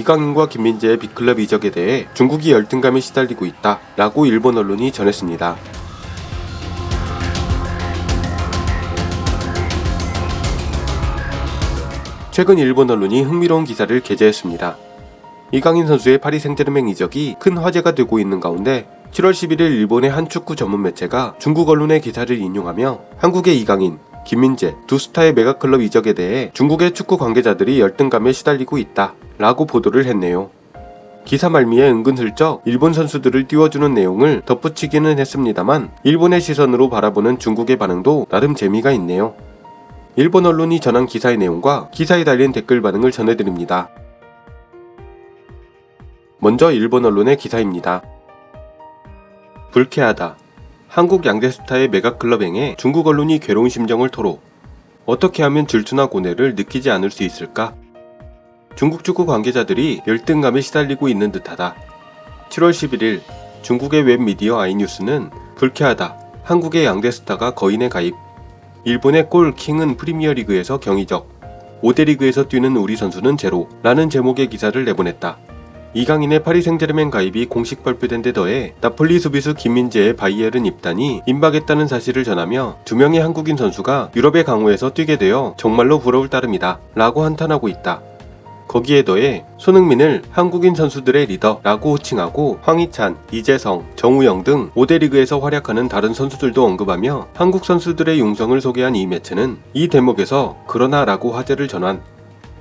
이강인과 김민재의 빅클럽 이적에 대해 중국이 열등감에 시달리고 있다 라고 일본 언론이 전했습니다. 최근 일본 언론이 흥미로운 기사를 게재했습니다. 이강인 선수의 파리 생제르맹 이적이 큰 화제가 되고 있는 가운데 7월 11일 일본의 한 축구 전문 매체가 중국 언론의 기사를 인용하며 한국의 이강인, 김민재 두 스타의 메가클럽 이적에 대해 중국의 축구 관계자들이 열등감에 시달리고 있다 라고 보도를 했네요. 기사 말미에 은근슬쩍 일본 선수들을 띄워주는 내용을 덧붙이기는 했습니다만 일본의 시선으로 바라보는 중국의 반응도 나름 재미가 있네요. 일본 언론이 전한 기사의 내용과 기사에 달린 댓글 반응을 전해드립니다. 먼저 일본 언론의 기사입니다. 불쾌하다. 한국 양대 스타의 메가클럽행에 중국 언론이 괴로운 심정을 토로. 어떻게 하면 질투나 고뇌를 느끼지 않을 수 있을까? 중국 축구 관계자들이 열등감에 시달리고 있는 듯하다. 7월 11일 중국의 웹미디어 아이뉴스는 불쾌하다. 한국의 양대 스타가 거인에 가입. 일본의 골 킹은 프리미어리그에서 경이적. 5대 리그에서 뛰는 우리 선수는 제로 라는 제목의 기사를 내보냈다. 이강인의 파리 생제르맹 가입이 공식 발표된 데 더해 나폴리 수비수 김민재의 바이에른 입단이 임박했다는 사실을 전하며 두 명의 한국인 선수가 유럽의 강호에서 뛰게 되어 정말로 부러울 따름이다 라고 한탄하고 있다. 거기에 더해 손흥민을 한국인 선수들의 리더라고 호칭하고 황희찬, 이재성, 정우영 등 5대 리그에서 활약하는 다른 선수들도 언급하며 한국 선수들의 용성을 소개한 이 매체는 이 대목에서 그러나 라고 화제를 전환.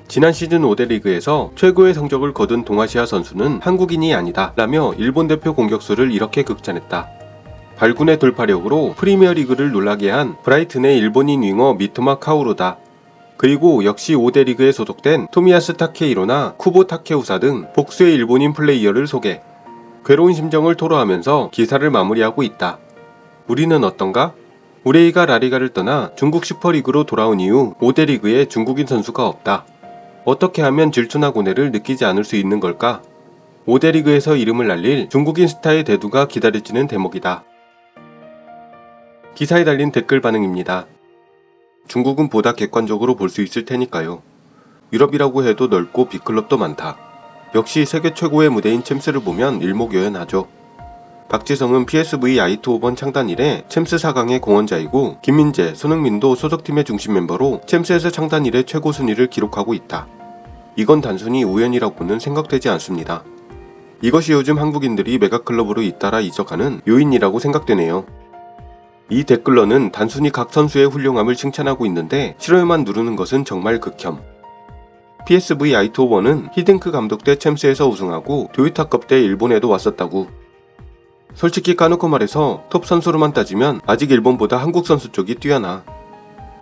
지난 시즌 5대 리그에서 최고의 성적을 거둔 동아시아 선수는 한국인이 아니다 라며 일본 대표 공격수를 이렇게 극찬했다. 발군의 돌파력으로 프리미어리그를 놀라게 한 브라이튼의 일본인 윙어 미토마 카오루다. 그리고 역시 5대 리그에 소속된 토미야스 타케이로나 쿠보 타케우사 등 복수의 일본인 플레이어를 소개. 괴로운 심정을 토로하면서 기사를 마무리하고 있다. 우리는 어떤가? 우레이가 라리가를 떠나 중국 슈퍼리그로 돌아온 이후 5대 리그에 중국인 선수가 없다. 어떻게 하면 질투나 고뇌를 느끼지 않을 수 있는 걸까? 5대 리그에서 이름을 날릴 중국인 스타의 대두가 기다려지는 대목이다. 기사에 달린 댓글 반응입니다. 중국은 보다 객관적으로 볼 수 있을 테니까요. 유럽이라고 해도 넓고 빅클럽도 많다. 역시 세계 최고의 무대인 챔스를 보면 일목요연하죠. 박지성은 PSV 아이트호번 창단 이래 챔스 4강의 공헌자이고 김민재, 손흥민도 소속팀의 중심 멤버로 챔스에서 창단 이래 최고 순위를 기록하고 있다. 이건 단순히 우연이라고는 생각되지 않습니다. 이것이 요즘 한국인들이 메가클럽으로 잇따라 이적하는 요인이라고 생각되네요. 이 댓글러는 단순히 각 선수의 훌륭함을 칭찬하고 있는데 싫어요만 누르는 것은 정말 극혐. PSV 아이트호번은 히딩크 감독 때 챔스에서 우승하고 도요타컵 때 일본에도 왔었다고. 솔직히 까놓고 말해서 톱 선수로만 따지면 아직 일본보다 한국 선수 쪽이 뛰어나.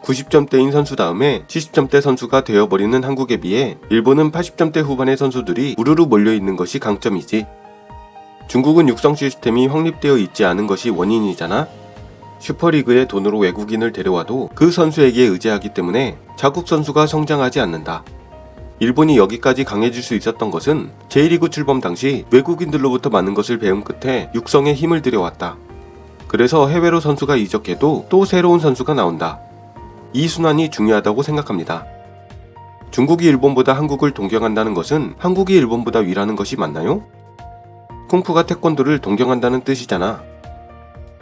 90점대인 선수 다음에 70점대 선수가 되어버리는 한국에 비해 일본은 80점대 후반의 선수들이 우르르 몰려있는 것이 강점이지. 중국은 육성 시스템이 확립되어 있지 않은 것이 원인이잖아. 슈퍼리그에 돈으로 외국인을 데려와도 그 선수에게 의지하기 때문에 자국 선수가 성장하지 않는다. 일본이 여기까지 강해질 수 있었던 것은 J리그 출범 당시 외국인들로부터 많은 것을 배운 끝에 육성에 힘을 들여왔다. 그래서 해외로 선수가 이적해도 또 새로운 선수가 나온다. 이 순환이 중요하다고 생각합니다. 중국이 일본보다 한국을 동경한다는 것은 한국이 일본보다 위라는 것이 맞나요? 쿵푸가 태권도를 동경한다는 뜻이잖아.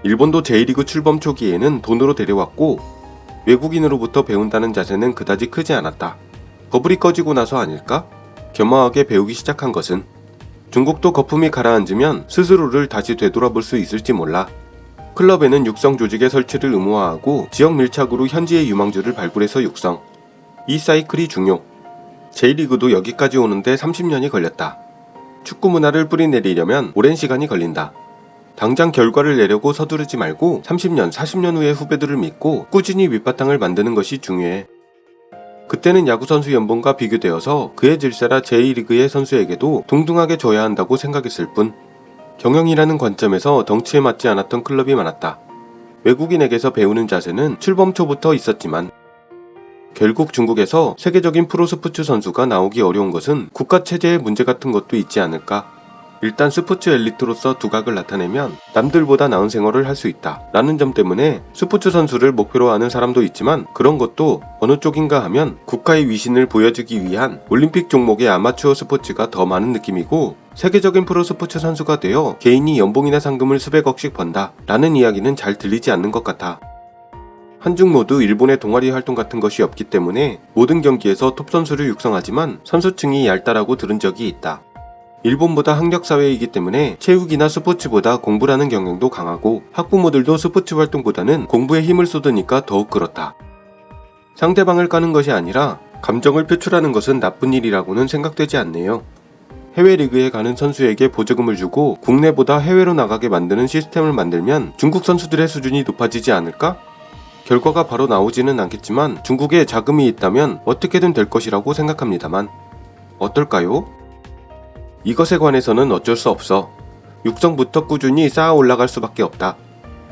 일본도 J리그 출범 초기에는 돈으로 데려왔고 외국인으로부터 배운다는 자세는 그다지 크지 않았다. 버블이 꺼지고 나서 아닐까? 겸허하게 배우기 시작한 것은. 중국도 거품이 가라앉으면 스스로를 다시 되돌아볼 수 있을지 몰라. 클럽에는 육성 조직의 설치를 의무화하고 지역 밀착으로 현지의 유망주를 발굴해서 육성. 이 사이클이 중요. J리그도 여기까지 오는데 30년이 걸렸다. 축구 문화를 뿌리내리려면 오랜 시간이 걸린다. 당장 결과를 내려고 서두르지 말고 30년, 40년 후의 후배들을 믿고 꾸준히 밑바탕을 만드는 것이 중요해. 그때는 야구선수 연봉과 비교되어서 그의 질세라 J리그의 선수에게도 동등하게 줘야 한다고 생각했을 뿐. 경영이라는 관점에서 덩치에 맞지 않았던 클럽이 많았다. 외국인에게서 배우는 자세는 출범 초부터 있었지만 결국 중국에서 세계적인 프로스포츠 선수가 나오기 어려운 것은 국가체제의 문제 같은 것도 있지 않을까? 일단 스포츠 엘리트로서 두각을 나타내면 남들보다 나은 생활을 할 수 있다 라는 점 때문에 스포츠 선수를 목표로 하는 사람도 있지만, 그런 것도 어느 쪽인가 하면 국가의 위신을 보여주기 위한 올림픽 종목의 아마추어 스포츠가 더 많은 느낌이고, 세계적인 프로스포츠 선수가 되어 개인이 연봉이나 상금을 수백억씩 번다 라는 이야기는 잘 들리지 않는 것 같아. 한중 모두 일본의 동아리 활동 같은 것이 없기 때문에 모든 경기에서 톱 선수를 육성하지만 선수층이 얇다라고 들은 적이 있다. 일본보다 학력사회이기 때문에 체육이나 스포츠보다 공부라는 경향도 강하고, 학부모들도 스포츠 활동보다는 공부에 힘을 쏟으니까 더욱 그렇다. 상대방을 까는 것이 아니라 감정을 표출하는 것은 나쁜 일이라고는 생각되지 않네요. 해외 리그에 가는 선수에게 보조금을 주고 국내보다 해외로 나가게 만드는 시스템을 만들면 중국 선수들의 수준이 높아지지 않을까? 결과가 바로 나오지는 않겠지만 중국에 자금이 있다면 어떻게든 될 것이라고 생각합니다만, 어떨까요? 이것에 관해서는 어쩔 수 없어. 육성부터 꾸준히 쌓아 올라갈 수밖에 없다.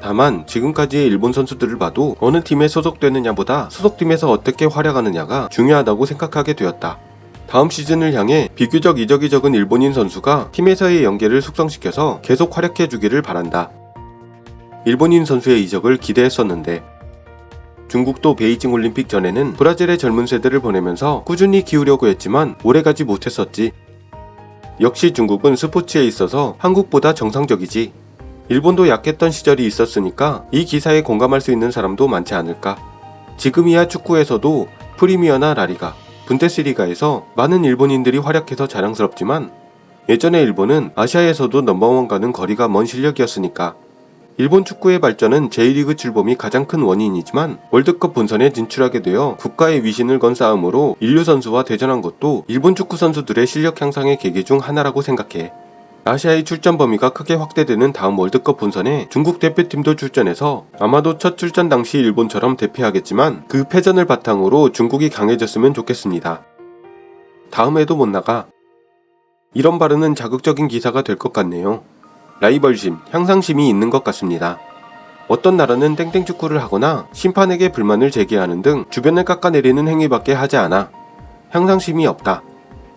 다만 지금까지의 일본 선수들을 봐도 어느 팀에 소속되느냐보다 소속팀에서 어떻게 활약하느냐가 중요하다고 생각하게 되었다. 다음 시즌을 향해 비교적 이적이 적은 일본인 선수가 팀에서의 연계를 숙성시켜서 계속 활약해주기를 바란다. 일본인 선수의 이적을 기대했었는데, 중국도 베이징 올림픽 전에는 브라질의 젊은 세대를 보내면서 꾸준히 키우려고 했지만 오래가지 못했었지. 역시 중국은 스포츠에 있어서 한국보다 정상적이지. 일본도 약했던 시절이 있었으니까 이 기사에 공감할 수 있는 사람도 많지 않을까. 지금이야 축구에서도 프리미어나 라리가, 분데스리가에서 많은 일본인들이 활약해서 자랑스럽지만, 예전에 일본은 아시아에서도 넘버원 가는 거리가 먼 실력이었으니까. 일본 축구의 발전은 J리그 출범이 가장 큰 원인이지만, 월드컵 본선에 진출하게 되어 국가의 위신을 건 싸움으로 인류 선수와 대전한 것도 일본 축구 선수들의 실력 향상의 계기 중 하나라고 생각해. 아시아의 출전 범위가 크게 확대되는 다음 월드컵 본선에 중국 대표팀도 출전해서 아마도 첫 출전 당시 일본처럼 대패하겠지만 그 패전을 바탕으로 중국이 강해졌으면 좋겠습니다. 다음에도 못 나가. 이런 발언은 자극적인 기사가 될 것 같네요. 라이벌심, 향상심이 있는 것 같습니다. 어떤 나라는 땡땡 축구를 하거나 심판에게 불만을 제기하는 등 주변을 깎아내리는 행위밖에 하지 않아. 향상심이 없다.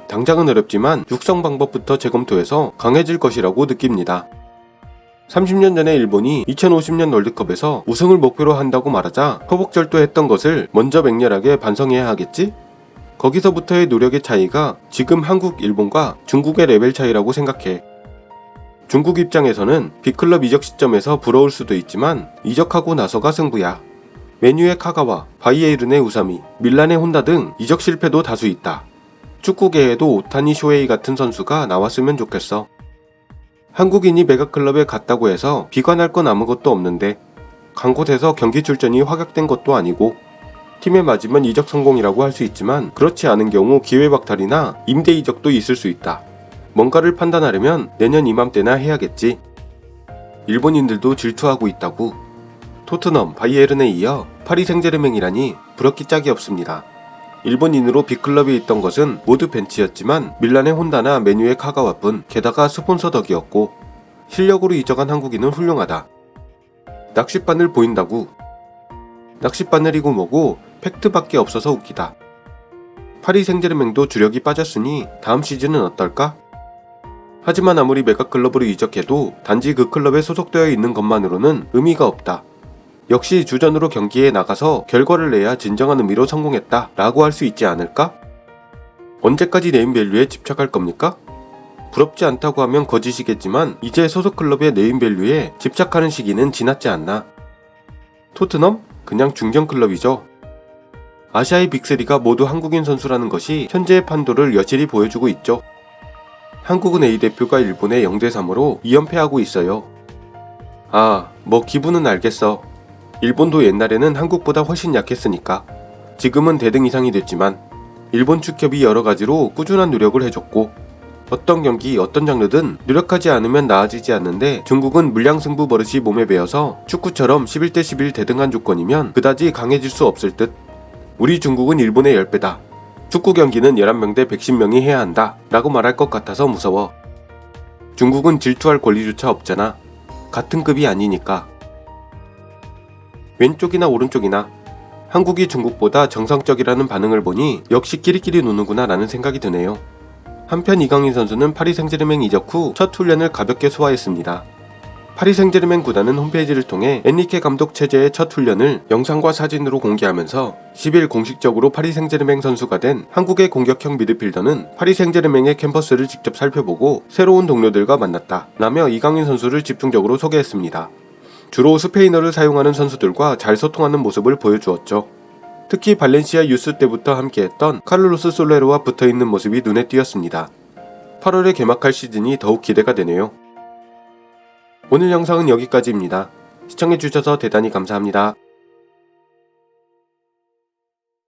당장은 어렵지만 육성 방법부터 재검토해서 강해질 것이라고 느낍니다. 30년 전에 일본이 2050년 월드컵에서 우승을 목표로 한다고 말하자 허벅절도했던 것을 먼저 맹렬하게 반성해야 하겠지? 거기서부터의 노력의 차이가 지금 한국, 일본과 중국의 레벨 차이라고 생각해. 중국 입장에서는 빅클럽 이적 시점에서 부러울 수도 있지만 이적하고 나서가 승부야. 맨유의 카가와, 바이에른의 우사미, 밀란의 혼다 등 이적 실패도 다수 있다. 축구계에도 오타니 쇼헤이 같은 선수가 나왔으면 좋겠어. 한국인이 메가클럽에 갔다고 해서 비관할 건 아무것도 없는데, 간 곳에서 경기 출전이 확약된 것도 아니고, 팀에 맞으면 이적 성공이라고 할 수 있지만 그렇지 않은 경우 기회 박탈이나 임대 이적도 있을 수 있다. 뭔가를 판단하려면 내년 이맘때나 해야겠지. 일본인들도 질투하고 있다고. 토트넘, 바이에른에 이어 파리 생제르맹이라니 부럽기 짝이 없습니다. 일본인으로 빅클럽에 있던 것은 모두 벤치였지만 밀란의 혼다나 맨유의 카가와뿐, 게다가 스폰서 덕이었고, 실력으로 이적한 한국인은 훌륭하다. 낚싯바늘 보인다고. 낚싯바늘이고 뭐고 팩트밖에 없어서 웃기다. 파리 생제르맹도 주력이 빠졌으니 다음 시즌은 어떨까? 하지만 아무리 메가클럽으로 이적해도 단지 그 클럽에 소속되어 있는 것만으로는 의미가 없다. 역시 주전으로 경기에 나가서 결과를 내야 진정한 의미로 성공했다 라고 할 수 있지 않을까? 언제까지 네임밸류에 집착할 겁니까? 부럽지 않다고 하면 거짓이겠지만 이제 소속 클럽의 네임밸류에 집착하는 시기는 지났지 않나. 토트넘? 그냥 중견 클럽이죠. 아시아의 빅3가 모두 한국인 선수라는 것이 현재의 판도를 여실히 보여주고 있죠. 한국은 A대표가 일본에 0대3으로 2연패하고 있어요. 뭐 기분은 알겠어. 일본도 옛날에는 한국보다 훨씬 약했으니까. 지금은 대등 이상이 됐지만 일본 축협이 여러가지로 꾸준한 노력을 해줬고, 어떤 경기 어떤 장르든 노력하지 않으면 나아지지 않는데 중국은 물량승부 버릇이 몸에 배어서 축구처럼 11대11 대등한 조건이면 그다지 강해질 수 없을 듯. 우리 중국은 일본의 10배다. 축구 경기는 11명 대 110명이 해야 한다 라고 말할 것 같아서 무서워. 중국은 질투할 권리조차 없잖아. 같은 급이 아니니까. 왼쪽이나 오른쪽이나 한국이 중국보다 정상적이라는 반응을 보니 역시 끼리끼리 노는구나 라는 생각이 드네요. 한편 이강인 선수는 파리 생제르맹 이적 후 첫 훈련을 가볍게 소화했습니다. 파리 생제르맹 구단은 홈페이지를 통해 엔리케 감독 체제의 첫 훈련을 영상과 사진으로 공개하면서 10일 공식적으로 파리 생제르맹 선수가 된 한국의 공격형 미드필더는 파리 생제르맹의 캠퍼스를 직접 살펴보고 새로운 동료들과 만났다 라며 이강인 선수를 집중적으로 소개했습니다. 주로 스페인어를 사용하는 선수들과 잘 소통하는 모습을 보여주었죠. 특히 발렌시아 유스 때부터 함께했던 카를로스 솔레로와 붙어있는 모습이 눈에 띄었습니다. 8월에 개막할 시즌이 더욱 기대가 되네요. 오늘 영상은 여기까지입니다. 시청해주셔서 대단히 감사합니다.